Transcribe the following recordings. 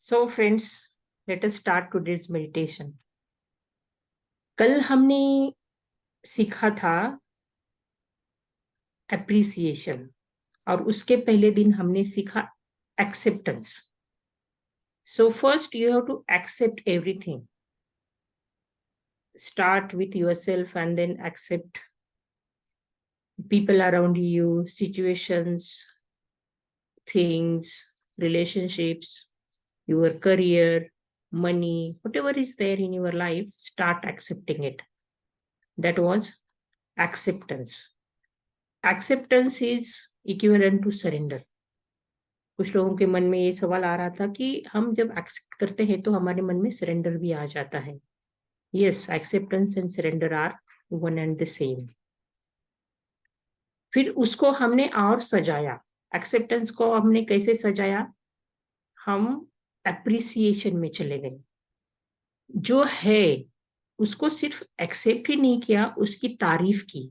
So friends, let us start today's meditation. कल हमने सीखा था एप्रिसिएशन और उसके पहले दिन हमने सीखा acceptance. So first you have to accept everything. Start with yourself and then accept people around you, situations, things, relationships, your career, money, whatever is there in your life, start accepting it. That was acceptance. Acceptance is equivalent to surrender. कुछ लोगों के मन में ये सवाल आ रहा था कि हम जब एक्सेप्ट करते हैं तो हमारे मन में सरेंडर भी आ जाता है. Yes, acceptance and surrender are one and the same. फिर उसको हमने और सजाया. एक्सेप्टेंस को हमने कैसे सजाया? हम एप्रिसिएशन में चले गए. जो है उसको सिर्फ एक्सेप्ट ही नहीं किया, उसकी तारीफ की,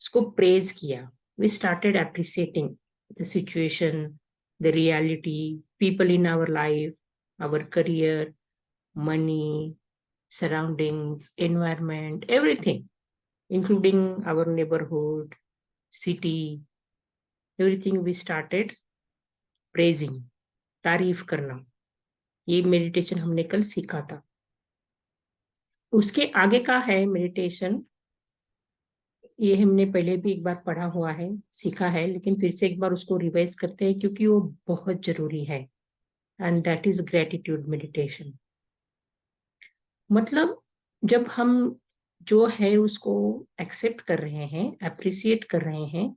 उसको प्रेज किया. We started appreciating the situation, the reality, people in our life, our career, money, surroundings, environment, everything, including our neighborhood, city, everything we started praising, तारीफ करना. ये मेडिटेशन हमने कल सीखा था. उसके आगे का है मेडिटेशन. ये हमने पहले भी एक बार पढ़ा हुआ है, सीखा है, लेकिन फिर से एक बार उसको रिवाइज करते हैं क्योंकि वो बहुत जरूरी है. And that is gratitude meditation. मतलब जब हम जो है उसको एक्सेप्ट कर रहे हैं, अप्रिसिएट कर रहे हैं,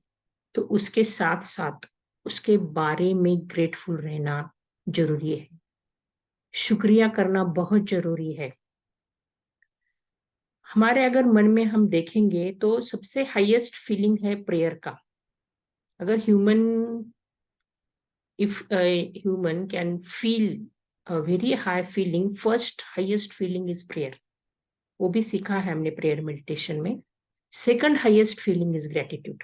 तो उसके साथ साथ उसके बारे में ग्रेटफुल रहना जरूरी है. शुक्रिया करना बहुत जरूरी है. हमारे अगर मन में हम देखेंगे तो सबसे हाईएस्ट फीलिंग है प्रेयर का. अगर if a human can feel a very high feeling, first highest feeling is prayer. वो भी सीखा है हमने प्रेयर मेडिटेशन में. Second highest feeling is gratitude.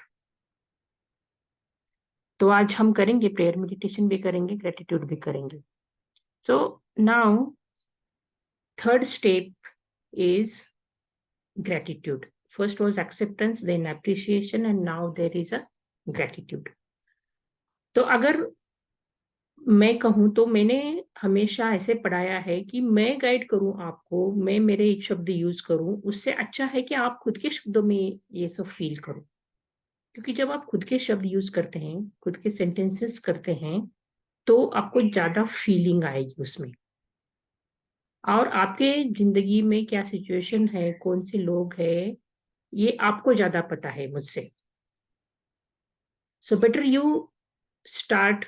तो आज हम करेंगे, प्रेयर मेडिटेशन भी करेंगे, ग्रेटिट्यूड भी करेंगे. So now third step is gratitude. First was acceptance, then appreciation, and now there is a gratitude. तो अगर मैं कहूं तो मैंने हमेशा ऐसे पढ़ाया है कि मैं गाइड करूं आपको, मैं मेरे एक शब्द यूज करूं, उससे अच्छा है कि आप खुद के शब्दों में ये सब फील करो. क्योंकि जब आप खुद के शब्द यूज करते हैं, खुद के सेंटेंसेस करते हैं, तो आपको ज्यादा फीलिंग आएगी उसमें. और आपके जिंदगी में क्या सिचुएशन है, कौन से लोग हैं, ये आपको ज्यादा पता है मुझसे. So better you start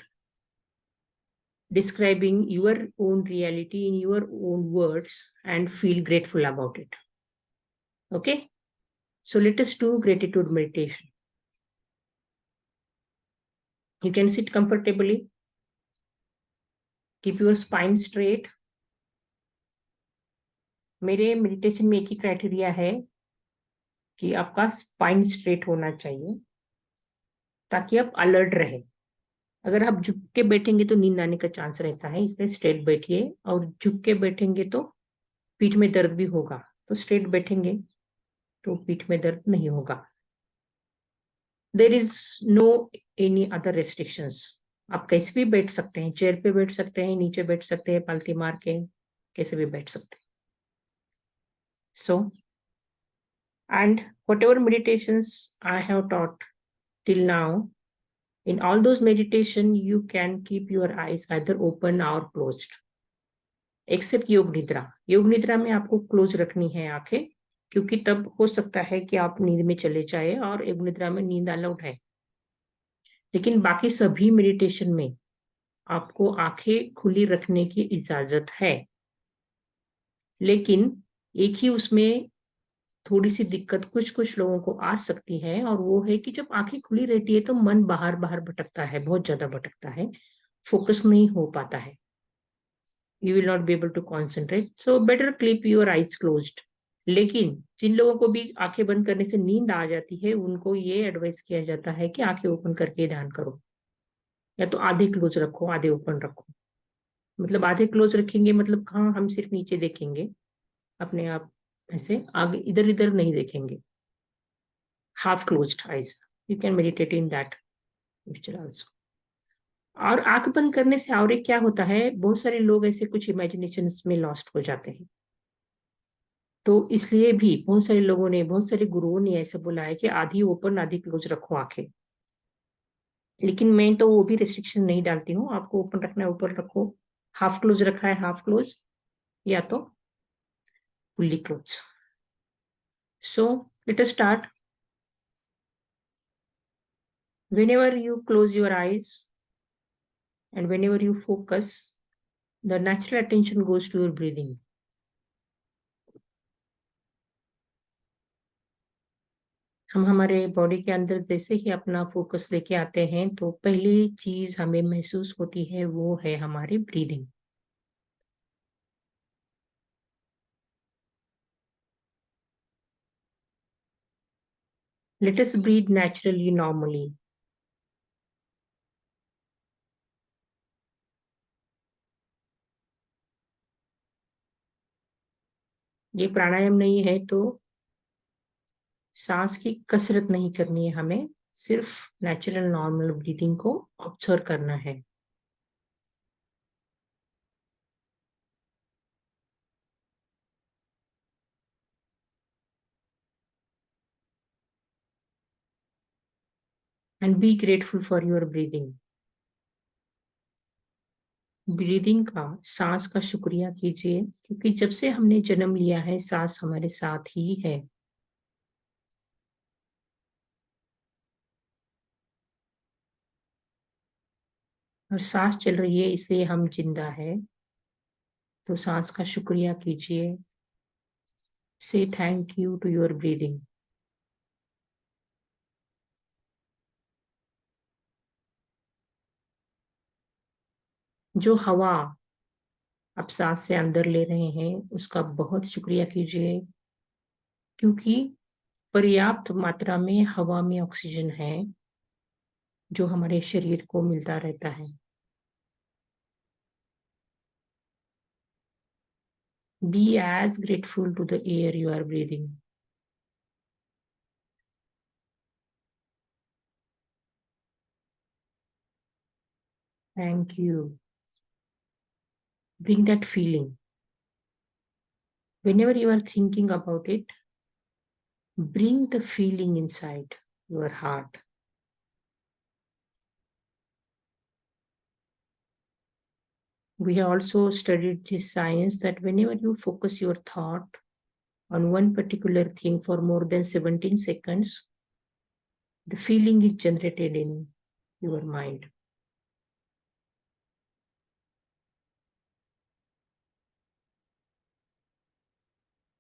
describing your own reality in your own words and feel grateful about it. Okay? So let us do gratitude meditation. You can sit comfortably. Keep your spine straight. मेरे meditation में एक ही criteria है कि आपका spine straight होना चाहिए ताकि आप अलर्ट रहे. अगर आप झुक के बैठेंगे तो नींद आने का चांस रहता है, इसलिए स्ट्रेट बैठिए. और झुक के बैठेंगे तो पीठ में दर्द भी होगा, तो स्ट्रेट बैठेंगे तो पीठ में दर्द नहीं होगा. There is no any other restrictions. आप कैसे भी बैठ सकते हैं, चेयर पे बैठ सकते हैं, नीचे बैठ सकते हैं, पालथी मार के, कैसे भी बैठ सकते हैं. So and whatever meditations I have taught till now, in all those meditation you can keep your eyes either open or closed, except योग निद्रा. योग निद्रा में आपको क्लोज रखनी है आंखें, क्योंकि तब हो सकता है कि आप नींद में चले जाए, और योग निद्रा में नींद अलाउड है. लेकिन बाकी सभी मेडिटेशन में आपको आंखें खुली रखने की इजाजत है. लेकिन एक ही उसमें थोड़ी सी दिक्कत कुछ लोगों को आ सकती है, और वो है कि जब आंखें खुली रहती है तो मन बाहर बाहर भटकता है, बहुत ज्यादा भटकता है, फोकस नहीं हो पाता है. You will not be able to concentrate. So better keep your eyes closed. लेकिन जिन लोगों को भी आंखें बंद करने से नींद आ जाती है, उनको ये एडवाइस किया जाता है कि आंखें ओपन करके ध्यान करो, या तो आधे क्लोज रखो, आधे ओपन रखो. मतलब आधे क्लोज रखेंगे, मतलब हाँ हम सिर्फ नीचे देखेंगे अपने आप, ऐसे आगे इधर इधर नहीं देखेंगे. Half closed eyes, you can meditate in that posture also. और आंख बंद करने से और एक क्या होता है, बहुत सारे लोग ऐसे कुछ इमेजिनेशन में लॉस्ट हो जाते हैं. तो इसलिए भी बहुत सारे लोगों ने, बहुत सारे गुरुओं ने ऐसा बोला है कि आधी ओपन आधी क्लोज रखो आंखें. लेकिन मैं तो वो भी रिस्ट्रिक्शन नहीं डालती हूँ, आपको ओपन रखना है ऊपर रखो, हाफ क्लोज रखा है हाफ क्लोज, या तो fully close. So let us start. Whenever you close your eyes and whenever you focus, the natural attention goes to your breathing. हम हमारे बॉडी के अंदर जैसे ही अपना फोकस लेके आते हैं तो पहली चीज हमें महसूस होती है वो है हमारी breathing. Let us breathe naturally, normally. ये प्राणायाम नहीं है तो सांस की कसरत नहीं करनी है हमें, सिर्फ नेचुरल नॉर्मल ब्रीदिंग को ऑब्जर्व करना है. And be grateful for your breathing. Breathing का, सांस का शुक्रिया कीजिए, क्योंकि जब से हमने जन्म लिया है सांस हमारे साथ ही है. और सांस चल रही है इसलिए हम जिंदा है. तो सांस का शुक्रिया कीजिए. Say thank you to your breathing. जो हवा आप सांस से अंदर ले रहे हैं उसका बहुत शुक्रिया कीजिए, क्योंकि पर्याप्त मात्रा में हवा में ऑक्सीजन है जो हमारे शरीर को मिलता रहता है. Be as grateful to the air you are breathing. Thank you. Bring that feeling. Whenever you are thinking about it, bring the feeling inside your heart. We have also studied this science that whenever you focus your thought on one particular thing for more than 17 seconds, the feeling is generated in your mind.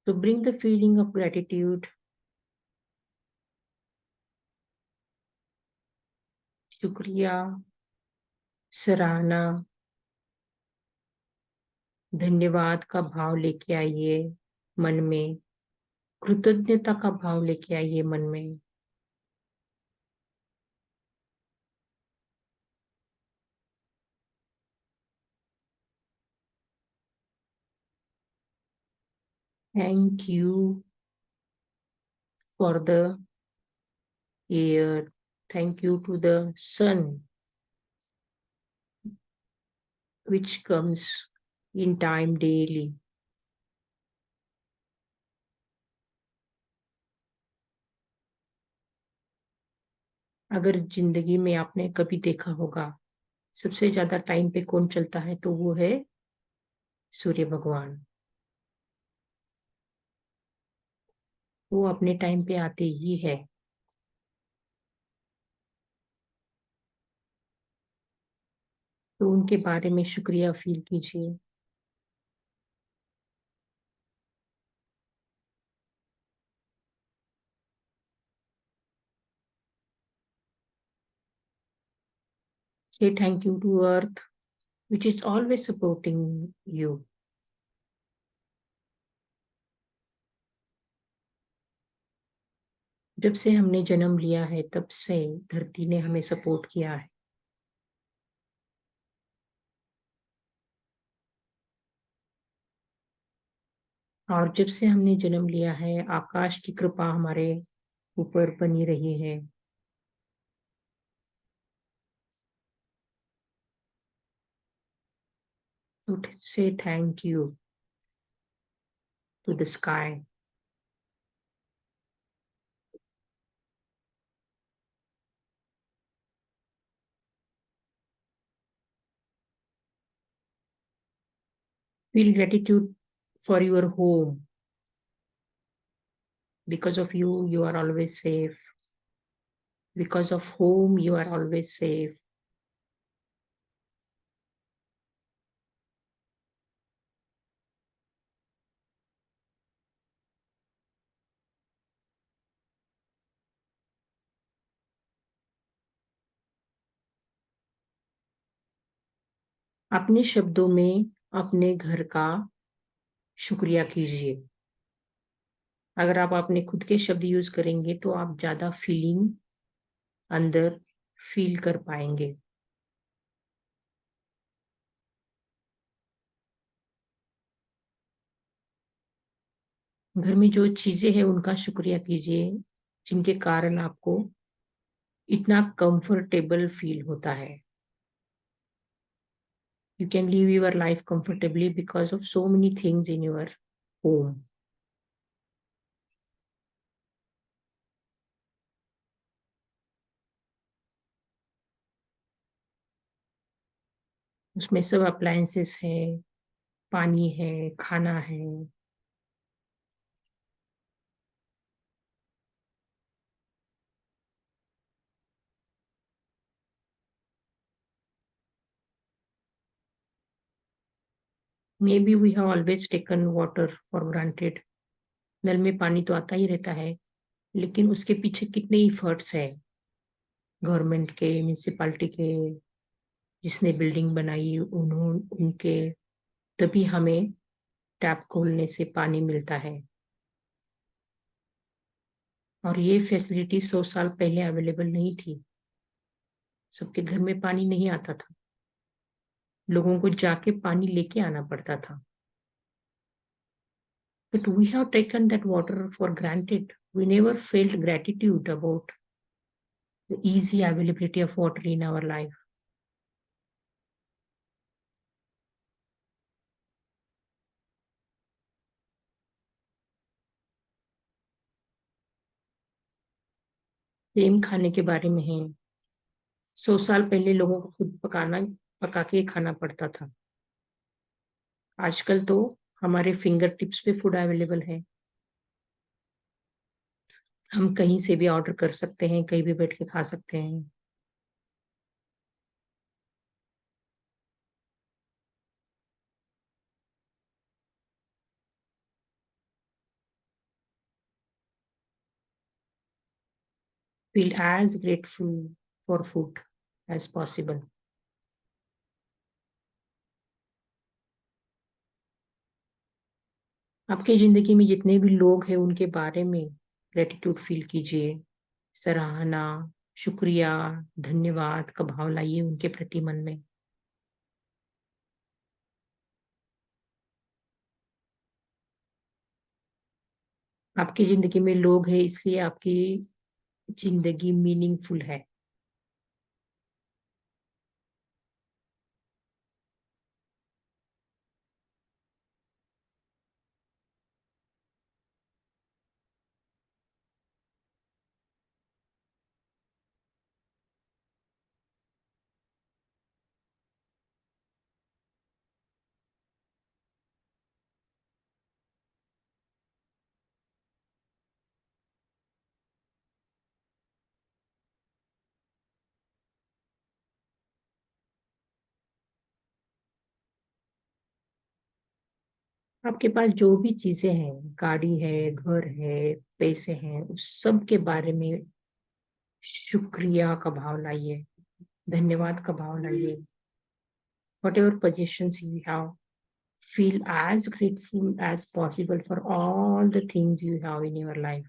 So bring the feeling of gratitude, shukriya, सराहना, धन्यवाद का भाव लेके आइए मन में, कृतज्ञता का भाव लेके आइए मन में. Thank you for the air. Thank you to the sun, which comes in time daily. अगर जिंदगी में आपने कभी देखा होगा सबसे ज्यादा टाइम पे कौन चलता है तो वो है सूर्य भगवान. वो अपने टाइम पे आते ही है. तो उनके बारे में शुक्रिया फील कीजिए. Say thank you to earth, which is always supporting you. जब से हमने जन्म लिया है तब से धरती ने हमें सपोर्ट किया है. और जब से हमने जन्म लिया है, आकाश की कृपा हमारे ऊपर बनी रही है। तो say thank you to the sky. Feel gratitude for your home. Because of you, you are always safe. Because of whom you are always safe. अपने शब्दों में अपने घर का शुक्रिया कीजिए। अगर आप अपने खुद के शब्द यूज करेंगे तो आप ज्यादा फीलिंग अंदर फील कर पाएंगे। घर में जो चीजें हैं उनका शुक्रिया कीजिए, जिनके कारण आपको इतना कंफर्टेबल फील होता है। You can live your life comfortably because of so many things in your home. उसमें सब अप्लायंसेस है, पानी है, खाना है। Maybe we have always taken water for granted. नल में पानी तो आता ही रहता है, लेकिन उसके पीछे कितने इफर्ट्स है गवर्नमेंट के, म्यूनिसिपालिटी के, जिसने बिल्डिंग बनाई उनके, तभी हमें टैप खोलने से पानी मिलता है। और ये फैसिलिटी 100 साल पहले अवेलेबल नहीं थी। सबके घर में पानी नहीं आता था, लोगों को जाके पानी लेके आना पड़ता था। But we have taken that water for granted. We never felt gratitude about the easy availability of water in our life. Same खाने के बारे में है। 100 साल पहले लोगों को खुद पका के खाना पड़ता था। आजकल तो हमारे फिंगर टिप्स पे फूड अवेलेबल है। हम कहीं से भी ऑर्डर कर सकते हैं, कहीं भी बैठ के खा सकते हैं। Feel as grateful for food as possible. आपकी जिंदगी में जितने भी लोग हैं उनके बारे में ग्रेटिट्यूड फील कीजिए। सराहना, शुक्रिया, धन्यवाद का भाव लाइए उनके प्रति मन में। आपकी जिंदगी में लोग हैं, इसलिए आपकी जिंदगी मीनिंगफुल है। आपके पास जो भी चीजें हैं, गाड़ी है, घर है, पैसे हैं, उस सब के बारे में शुक्रिया का भाव लाइए, धन्यवाद का भाव लाइए। Whatever possessions you have, feel as grateful as possible for all the things you have in your life.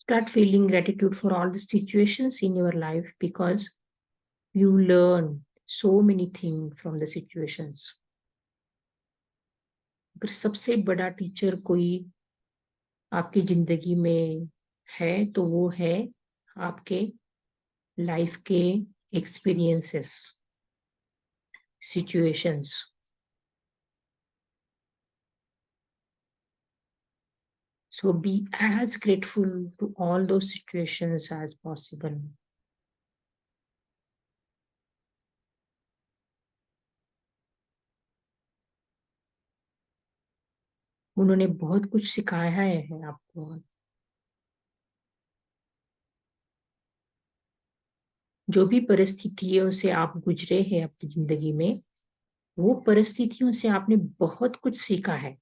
Start feeling gratitude for all the situations in your life because you learn so many things from the situations. अगर सबसे बड़ा teacher कोई आपकी जिंदगी में है तो वो है आपके लाइफ के experiences, situations. So be as grateful to all those situations as possible. उन्होंने बहुत कुछ सिखाया है आपको. जो भी परिस्थितियों से आप गुजरे हैं अपनी जिंदगी में, वो परिस्थितियों से आपने बहुत कुछ सीखा है.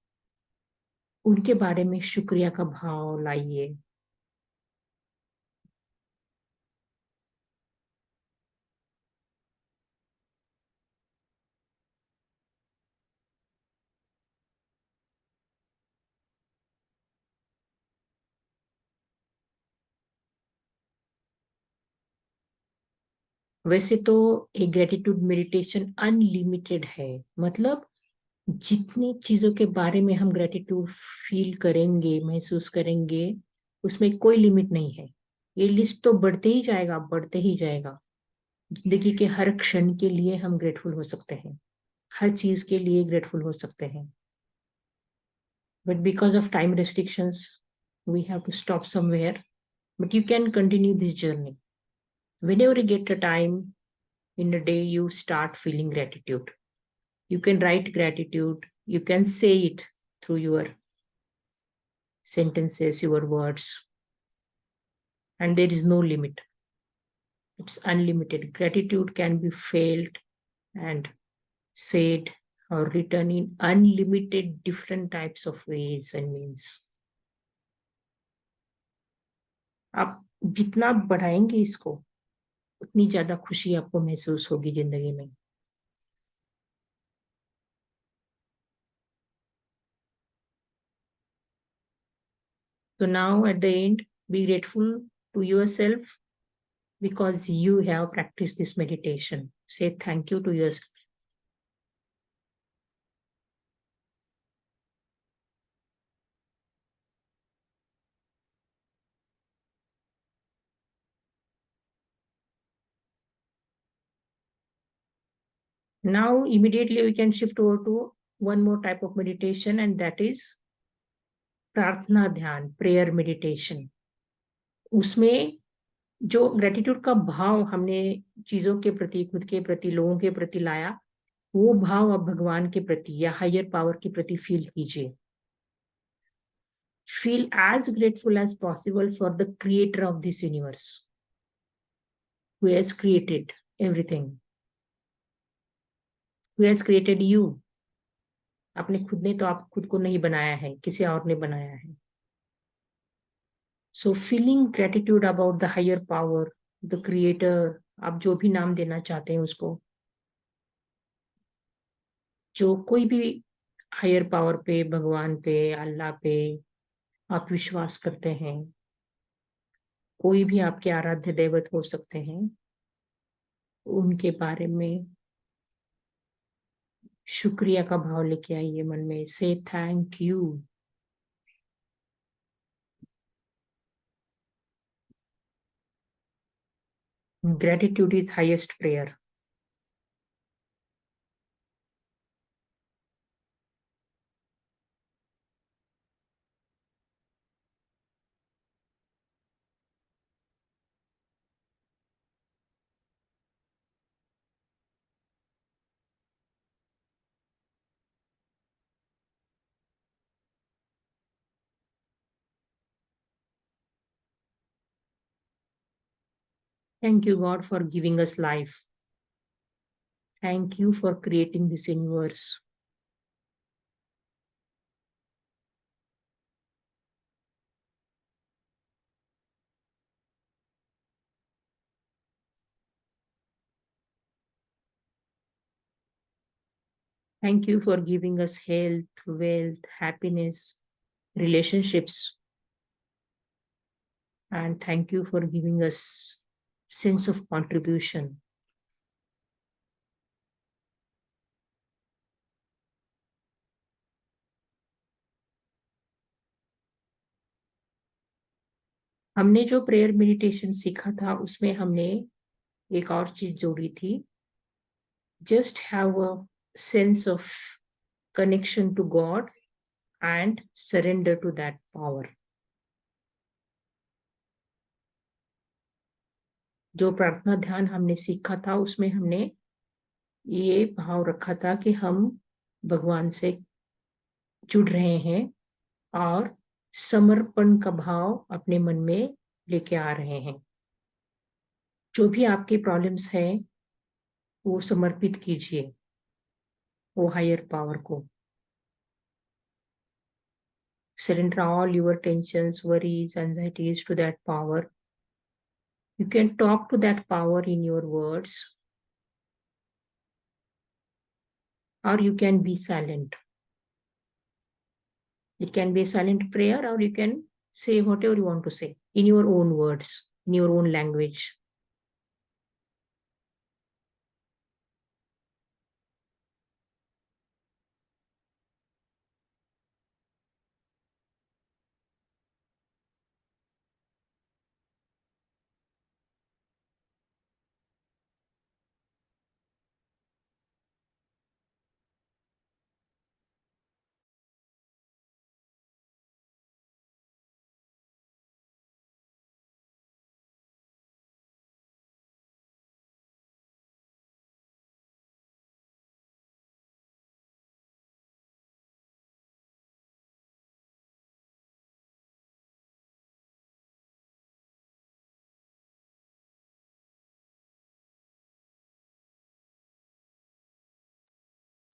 उनके बारे में शुक्रिया का भाव लाइए. वैसे तो एक ग्रेटिट्यूड मेडिटेशन अनलिमिटेड है. मतलब जितनी चीजों के बारे में हम ग्रेटिट्यूड फील करेंगे, महसूस करेंगे, उसमें कोई लिमिट नहीं है. ये लिस्ट तो बढ़ते ही जाएगा, बढ़ते ही जाएगा. जिंदगी के हर क्षण के लिए हम ग्रेटफुल हो सकते हैं, हर चीज के लिए ग्रेटफुल हो सकते हैं. But because of time restrictions we have to stop somewhere, but you can continue this journey. Whenever you get a time in a day, you start feeling gratitude. You can write gratitude, you can say it through your sentences, your words, and there is no limit. It's unlimited. Gratitude can be felt and said or written in unlimited different types of ways and means. आप जितना बढ़ाएंगे इसको, उतनी ज्यादा खुशी आपको महसूस होगी जिंदगी में. So now at the end, be grateful to yourself because you have practiced this meditation. Say thank you to yourself. Now, immediately we can shift over to one more type of meditation, and that is प्रार्थना ध्यान, prayer meditation. उसमें जो gratitude का भाव हमने चीजों के प्रति, खुद के प्रति, लोगों के प्रति लाया, वो भाव आप भगवान के प्रति या हायर पावर के प्रति फील कीजिए. Feel as grateful as possible for the creator of this universe who has created everything, who has created you. आपने खुद ने तो आप खुद को नहीं बनाया है, किसी और ने बनाया है. So feeling gratitude about the higher power, the creator, आप जो भी नाम देना चाहते हैं उसको, जो कोई भी हायर पावर पे, भगवान पे, अल्लाह पे आप विश्वास करते हैं, कोई भी आपके आराध्य दैवत हो सकते हैं, उनके बारे में शुक्रिया का भाव लेके आइए मन में. से thank you. Gratitude is highest prayer. Thank you, God, for giving us life. Thank you for creating this universe. Thank you for giving us health, wealth, happiness, relationships. and thank you for giving us sense of contribution. हमने जो prayer meditation सीखा था उसमें हमने एक और चीज जोड़ी थी, just have a sense of connection to God and surrender to that power. जो प्रार्थना ध्यान हमने सीखा था उसमें हमने ये भाव रखा था कि हम भगवान से जुड़ रहे हैं और समर्पण का भाव अपने मन में लेके आ रहे हैं। जो भी आपकी प्रॉब्लम्स है वो समर्पित कीजिए वो हायर पावर को। Surrender all your tensions, worries, anxieties to that power. You can talk to that power in your words, or you can be silent. It can be a silent prayer, or you can say whatever you want to say in your own words, in your own language.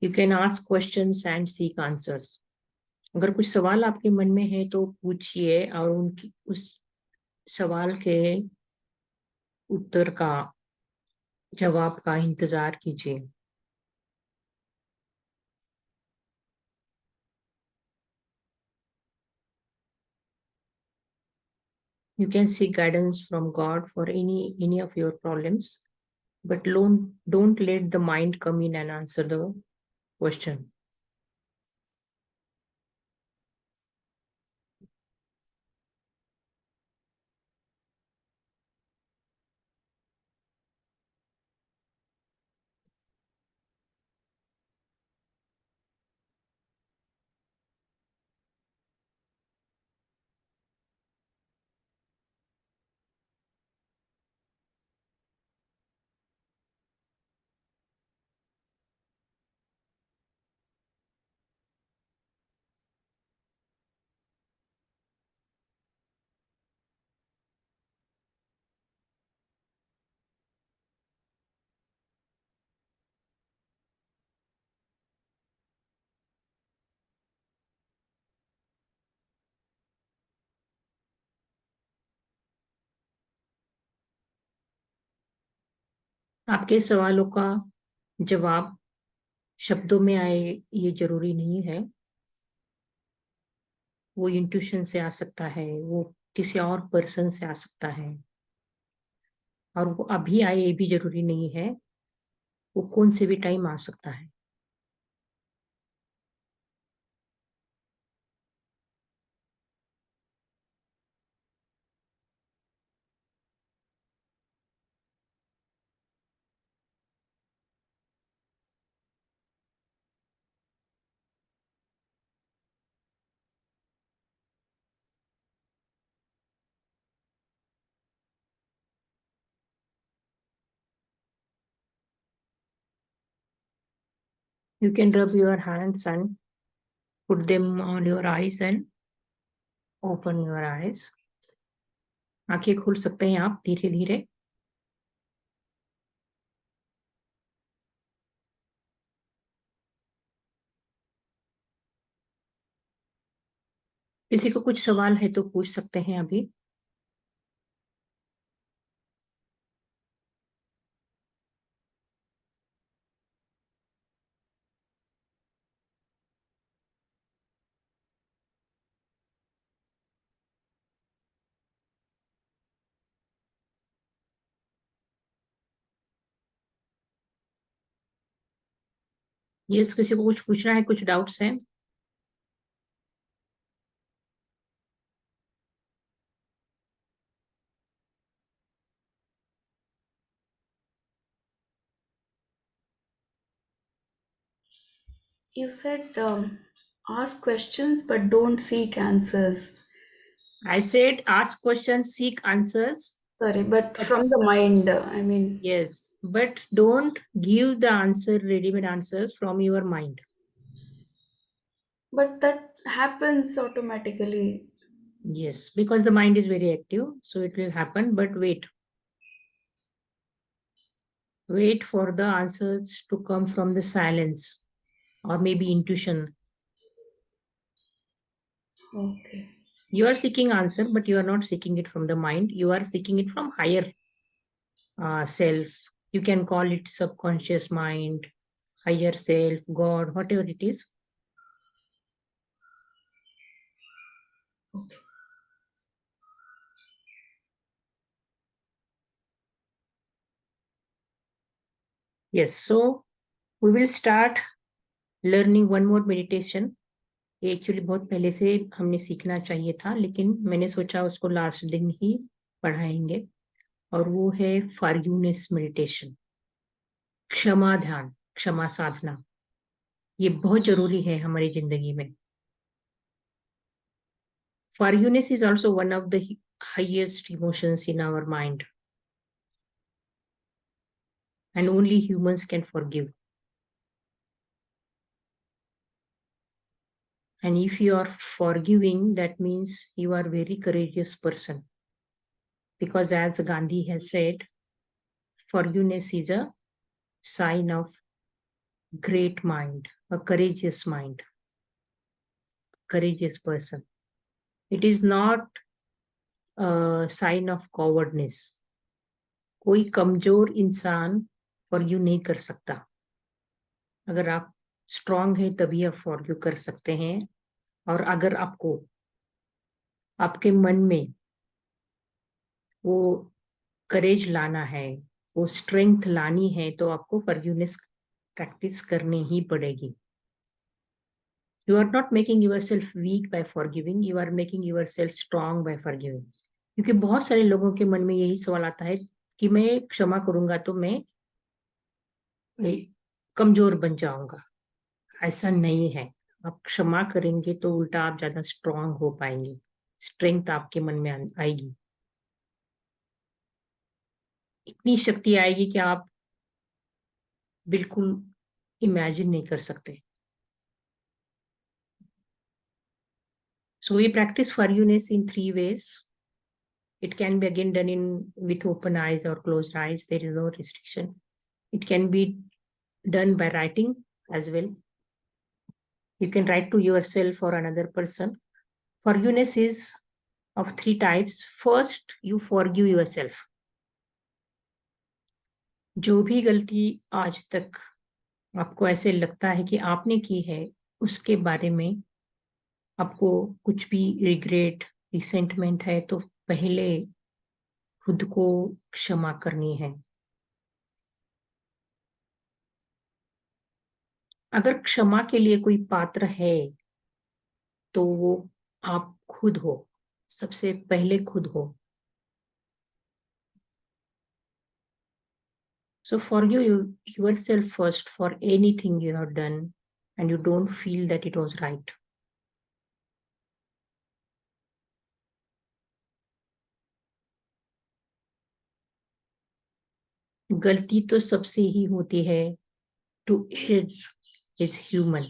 You can ask questions and seek answers. अगर कुछ सवाल आपके मन में है तो पूछिए और उनकी उस सवाल के उत्तर का जवाब का इंतजार कीजिए। You can seek guidance from God for any of your problems, but don't let the mind come in and answer the question. आपके सवालों का जवाब शब्दों में आए ये जरूरी नहीं है, वो इंट्यूशन से आ सकता है, वो किसी और पर्सन से आ सकता है, और वो अभी आए ये भी जरूरी नहीं है, वो कौन से भी टाइम आ सकता है। You can rub your hands and put them on your eyes and open your eyes. आंखें खोल सकते हैं आप धीरे धीरे। किसी को कुछ सवाल है तो पूछ सकते हैं अभी। यस, किसी को कुछ पूछना है, कुछ डाउट्स हैं? You said ask questions but don't seek answers. I said ask questions, seek answers. Sorry, but But from the mind, I mean, yes, but don't give the answer, ready-made answers from your mind. but that happens automatically. Yes, because the mind is very active, so it will happen. But wait for the answers to come from the silence or maybe intuition. Okay. You are seeking answer, but you are not seeking it from the mind. You are seeking it from higher self. You can call it subconscious mind, higher self, God, whatever it is. Okay. Yes, so we will start learning one more meditation. ये actually बहुत पहले से हमने सीखना चाहिए था, लेकिन मैंने सोचा उसको लास्ट दिन ही पढ़ाएंगे, और वो है फॉरगिवनेस मेडिटेशन, क्षमा ध्यान, क्षमा साधना। ये बहुत जरूरी है हमारी जिंदगी में। Forgiveness is also one of the highest emotions in our mind, and only humans can forgive. And if you are forgiving, that means you are a very courageous person. Because as Gandhi has said, forgiveness is a sign of great mind, a courageous person. It is not a sign of cowardness. कोई कमजोर इंसान forgive नहीं कर सकता। अगर आप strong है तभी आप फॉरगिव कर सकते हैं। और अगर आपको आपके मन में वो करेज लाना है, वो स्ट्रेंथ लानी है, तो आपको फॉरगिवनेस प्रैक्टिस करनी ही पड़ेगी। You are not making yourself weak by forgiving, you are making yourself strong by forgiving. क्योंकि बहुत सारे लोगों के मन में यही सवाल आता है कि मैं क्षमा करूंगा तो मैं कमजोर बन जाऊंगा। ऐसा नहीं है। आप क्षमा करेंगे तो उल्टा आप ज्यादा स्ट्रांग हो पाएंगे, स्ट्रेंथ आपके मन में आएगी, इतनी शक्ति आएगी कि आप बिल्कुल इमेजिन नहीं कर सकते। So we practice forgiveness in three ways. It can be again done in with open eyes or closed eyes. There is no restriction. It can be done by writing as well. You can write to yourself or another person. Forgiveness is of three types. First, you forgive yourself. जो भी गलती आज तक आपको ऐसे लगता है कि आपने की है, उसके बारे में आपको कुछ भी रिग्रेट, रिसेंटमेंट है, तो पहले खुद को क्षमा करनी है। अगर क्षमा के लिए कोई पात्र है, तो वो आप खुद हो, सबसे पहले खुद हो। So forgive yourself first for anything you have done and you don't feel that it was right. गलती तो सबसे ही होती है। To err is human.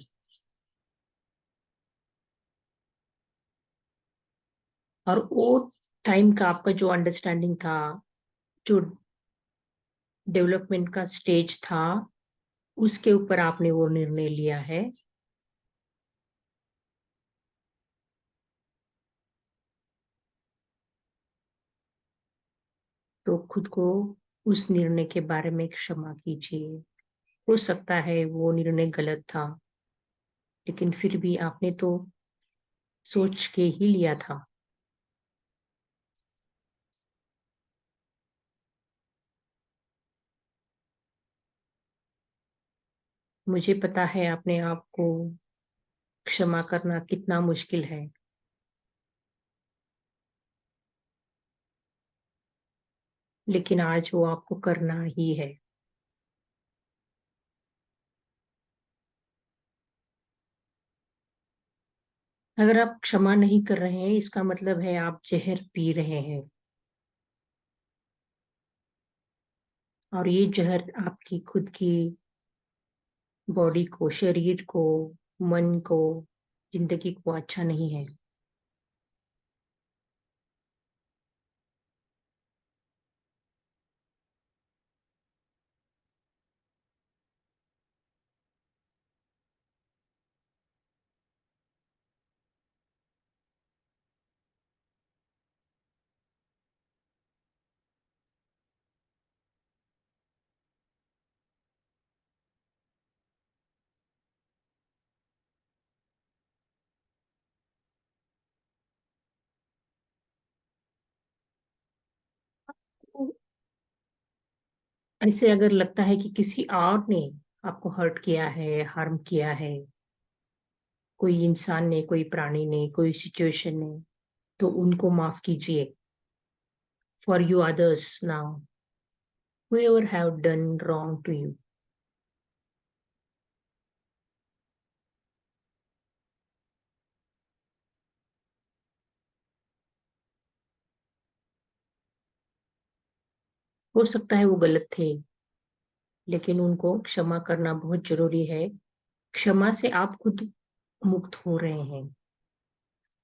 और वो टाइम का आपका जो अंडरस्टैंडिंग था, जो डेवलपमेंट का स्टेज था, उसके ऊपर आपने वो निर्णय लिया है। तो खुद को उस निर्णय के बारे में क्षमा कीजिए। हो सकता है वो निर्णय गलत था, लेकिन फिर भी आपने तो सोच के ही लिया था। मुझे पता है अपने आप को क्षमा करना कितना मुश्किल है, लेकिन आज वो आपको करना ही है। अगर आप क्षमा नहीं कर रहे हैं, इसका मतलब है आप जहर पी रहे हैं, और ये जहर आपकी खुद की बॉडी को, शरीर को, मन को, जिंदगी को अच्छा नहीं है। ऐसे अगर लगता है कि किसी और ने आपको हर्ट किया है, हार्म किया है, कोई इंसान ने, कोई प्राणी ने, कोई सिचुएशन ने, तो उनको माफ कीजिए। For you others now, whoever have done wrong to you। हो सकता है वो गलत थे, लेकिन उनको क्षमा करना बहुत जरूरी है। क्षमा से आप खुद मुक्त हो रहे हैं।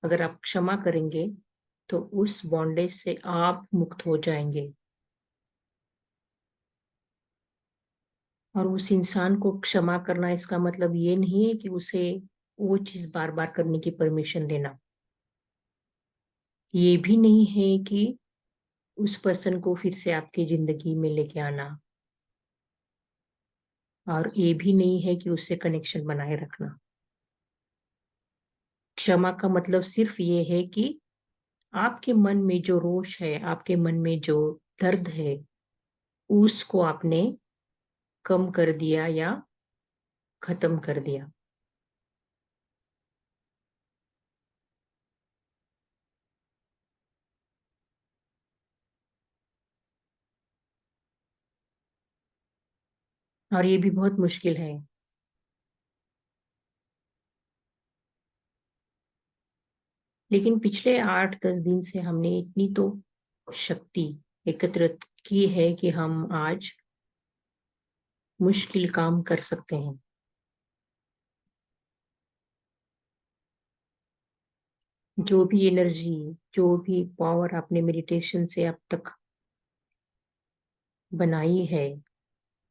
अगर आप क्षमा करेंगे तो उस बॉन्डेज से आप मुक्त हो जाएंगे, और उस इंसान को क्षमा करना इसका मतलब ये नहीं है कि उसे वो चीज बार बार करने की परमिशन देना। ये भी नहीं है कि उस पर्सन को फिर से आपकी जिंदगी में लेके आना, और ये भी नहीं है कि उससे कनेक्शन बनाए रखना। क्षमा का मतलब सिर्फ ये है कि आपके मन में जो रोष है, आपके मन में जो दर्द है, उसको आपने कम कर दिया या खत्म कर दिया। और ये भी बहुत मुश्किल है। लेकिन पिछले 8-10 दिन से हमने इतनी तो शक्ति एकत्रित की है कि हम आज मुश्किल काम कर सकते हैं। जो भी एनर्जी, जो भी पावर आपने मेडिटेशन से अब तक बनाई है,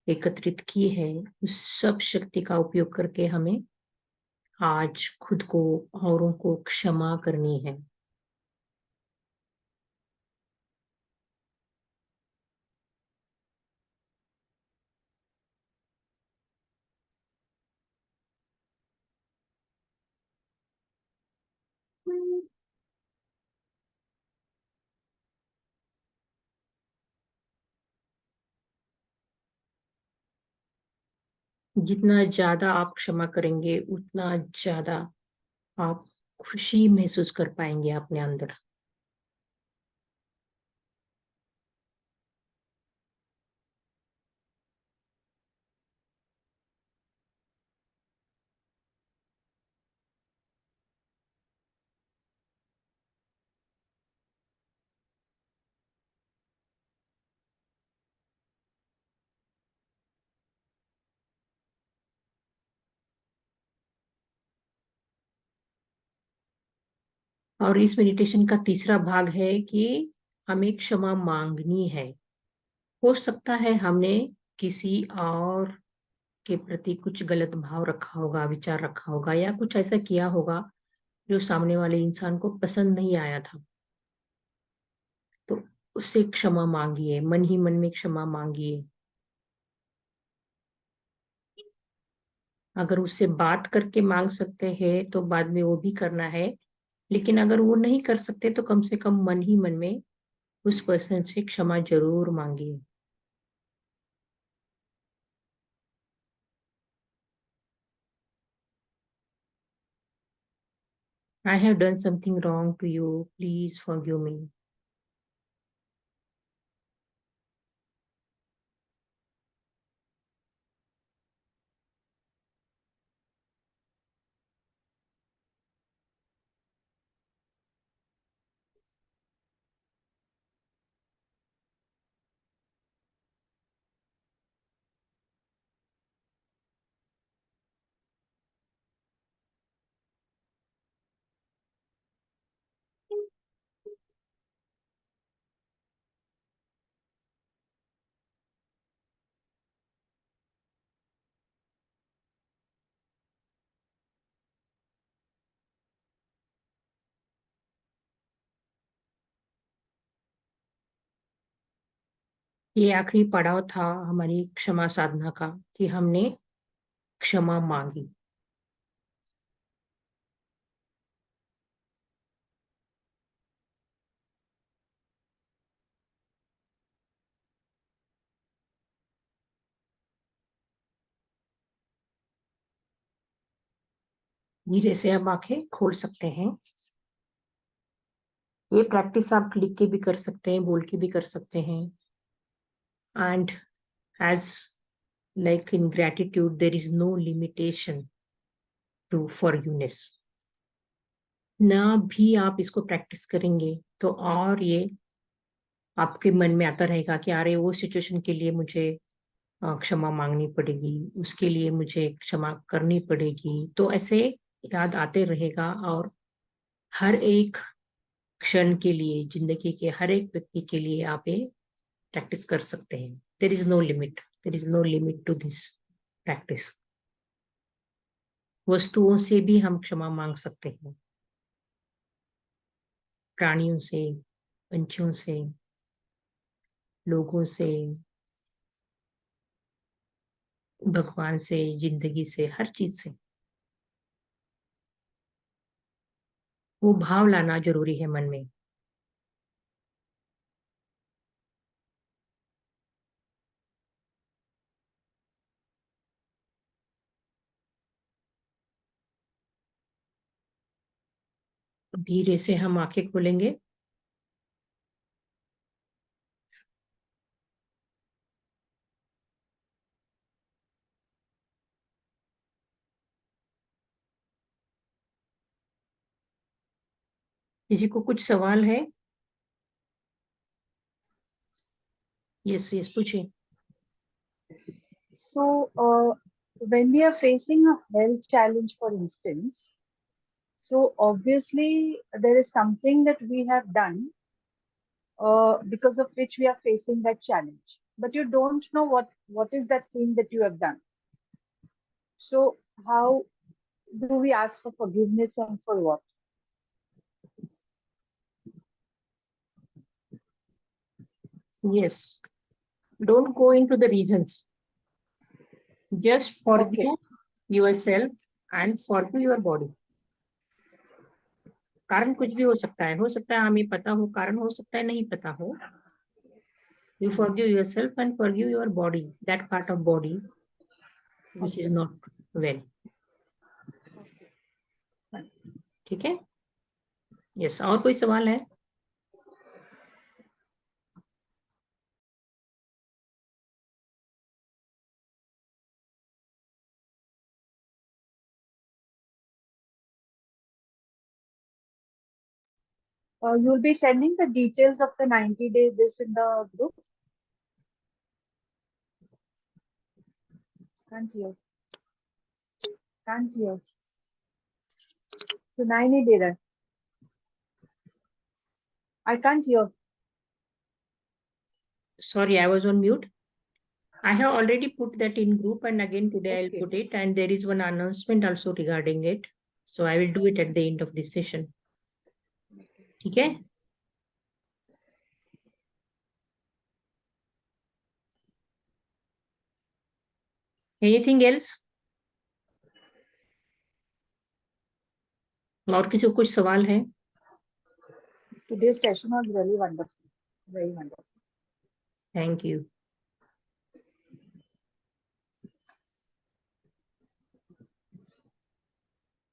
एकत्रित की है, उस सब शक्ति का उपयोग करके हमें आज खुद को, औरों को क्षमा करनी है। जितना ज्यादा आप क्षमा करेंगे, उतना ज्यादा आप खुशी महसूस कर पाएंगे अपने अंदर। और इस मेडिटेशन का तीसरा भाग है कि हमें क्षमा मांगनी है। हो सकता है हमने किसी और के प्रति कुछ गलत भाव रखा होगा, विचार रखा होगा, या कुछ ऐसा किया होगा जो सामने वाले इंसान को पसंद नहीं आया था। तो उससे क्षमा मांगिए, मन ही मन में क्षमा मांगिए। अगर उससे बात करके मांग सकते हैं तो बाद में वो भी करना है, लेकिन अगर वो नहीं कर सकते तो कम से कम मन ही मन में उस पर्सन से क्षमा जरूर मांगिए। I have done something wrong to you. Please forgive me. ये आखिरी पड़ाव था हमारी क्षमा साधना का कि हमने क्षमा मांगी। धीरे से आप आंखें खोल सकते हैं। ये प्रैक्टिस आप लिख के भी कर सकते हैं, बोल के भी कर सकते हैं। And as like in gratitude, there is no limitation to forgiveness. ना भी आप इसको प्रैक्टिस करेंगे तो और ये आपके मन में आता रहेगा कि अरे वो सिचुएशन के लिए मुझे क्षमा मांगनी पड़ेगी, उसके लिए मुझे क्षमा करनी पड़ेगी। तो ऐसे याद आते रहेगा और हर एक क्षण के लिए, जिंदगी के हर एक व्यक्ति के लिए आप ये प्रैक्टिस कर सकते हैं। There is no limit, there is no limit to this practice. वस्तुओं से भी हम क्षमा मांग सकते हैं, प्राणियों से, पंछियों से, लोगों से, भगवान से, जिंदगी से, हर चीज से। वो भाव लाना जरूरी है मन में। धीरे से हम आंखें खोलेंगे। किसी को कुछ सवाल है? यस यस, पूछिए। So, when we are facing a health challenge, for instance, so obviously there is something that we have done because of which we are facing that challenge, but you don't know what is that thing that you have done. So, how do we ask for forgiveness and for what? Yes, don't go into the reasons, just forgive yourself and forgive your body. कारण कुछ भी हो सकता है हमें पता हो, कारण हो सकता है नहीं पता हो। You forgive yourself and forgive your body, that part of body which is not well. ठीक है? यस, और कोई सवाल है? You will be sending the details of the 90-day this in the group. Can't hear. Can't hear. So 90 day. I can't hear. Sorry, I was on mute. I have already put that in group, and again today I'll put it, and there is one announcement also regarding it. So I will do it at the end of this session. ठीक है? Anything else? और किसी को कुछ सवाल है? Today's session was really wonderful. Very wonderful. Thank you.